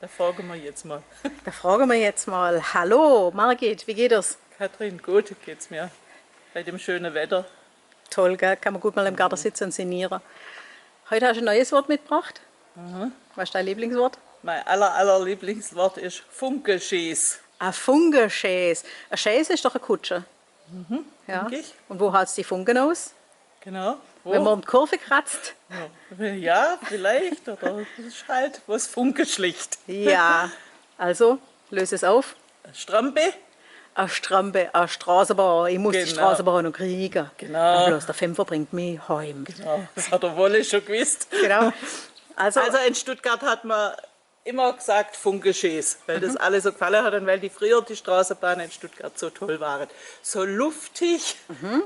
Da fragen wir jetzt mal. Da fragen wir jetzt mal. Hallo, Margit, wie geht es? Katrin, gut geht's mir. Bei dem schönen Wetter. Toll, gell? Kann man gut mal im Garten sitzen und sinnieren. Heute hast du ein neues Wort mitgebracht. Was ist dein Lieblingswort? Mein aller Lieblingswort ist Funkelschieß. Ein Funkenschäs. Ein Schäs ist doch eine Kutsche. Ja. Denke ich. Und wo haut die Funken aus? Genau. Wo? Wenn man um die Kurve kratzt. Ja, vielleicht. Oder das ist halt, wo es Funke schlicht. Ja. Also, löse es auf. Strampe. Eine Strampe, eine Straßenbahn. Ich muss die Genau. Straßenbahn noch kriegen. Genau. Und bloß der Fünfer bringt mich heim. Ja, das hat der Wolle schon gewusst. Genau. Also, Also in Stuttgart hat man immer gesagt Funkelschieß, weil das alle so gefallen hat und weil die früher die Straßenbahnen in Stuttgart so toll waren. So luftig,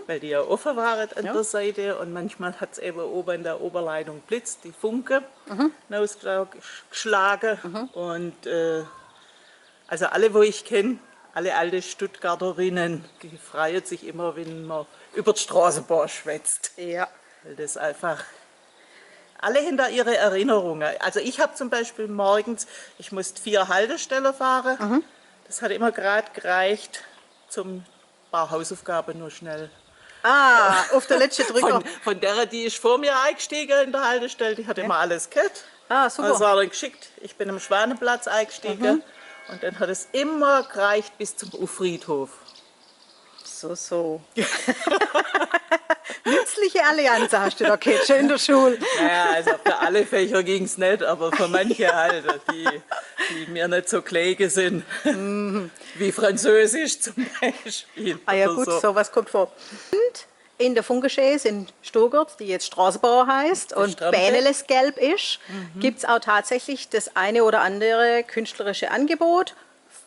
weil die ja offen waren an der Seite und manchmal hat es eben oben in der Oberleitung blitzt, die Funke ausgeschlagen. Und also alle, wo ich kenne, alle alte Stuttgarterinnen, die freuen sich immer, wenn man über die Straßenbahn schwätzt. ja. Weil das einfach alle hinter ihre Erinnerungen. Also ich habe zum Beispiel morgens, ich musste 4 Haltestellen fahren. Das hat immer gerade gereicht zum paar Hausaufgaben nur schnell. Ah, auf der letzte Drücker. Von der, die ist vor mir eingestiegen in der Haltestelle, die hat immer alles gehört. Ah, super. Das war dann geschickt. Ich bin am Schwanenplatz eingestiegen und dann hat es immer gereicht bis zum Friedhof. So. Nützliche Allianz hast du da gehabt, schon in der Schule. Naja, also für alle Fächer ging es nicht, aber für manche halt, die mir nicht so kläge sind, wie Französisch zum Beispiel. Ah ja oder gut, so. sowas kommt vor. Und in der Funkenschäs in Stuttgart, die jetzt Straßenbahn heißt und Strampe. Bähneles gelb ist, gibt es auch tatsächlich das eine oder andere künstlerische Angebot.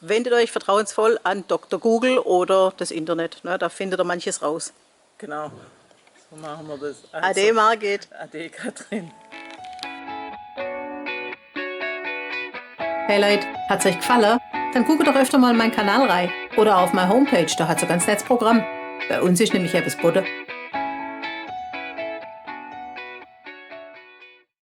Wendet euch vertrauensvoll an Dr. Google oder das Internet. Ne, da findet ihr manches raus. Genau, so machen wir das. Ade Margit. Ade Katrin. Hey Leute, hat's euch gefallen? Dann guckt doch öfter mal in meinen Kanal rein. Oder auf meine Homepage, da hat's ein ganz nettes Programm. Bei uns ist nämlich etwas Butter.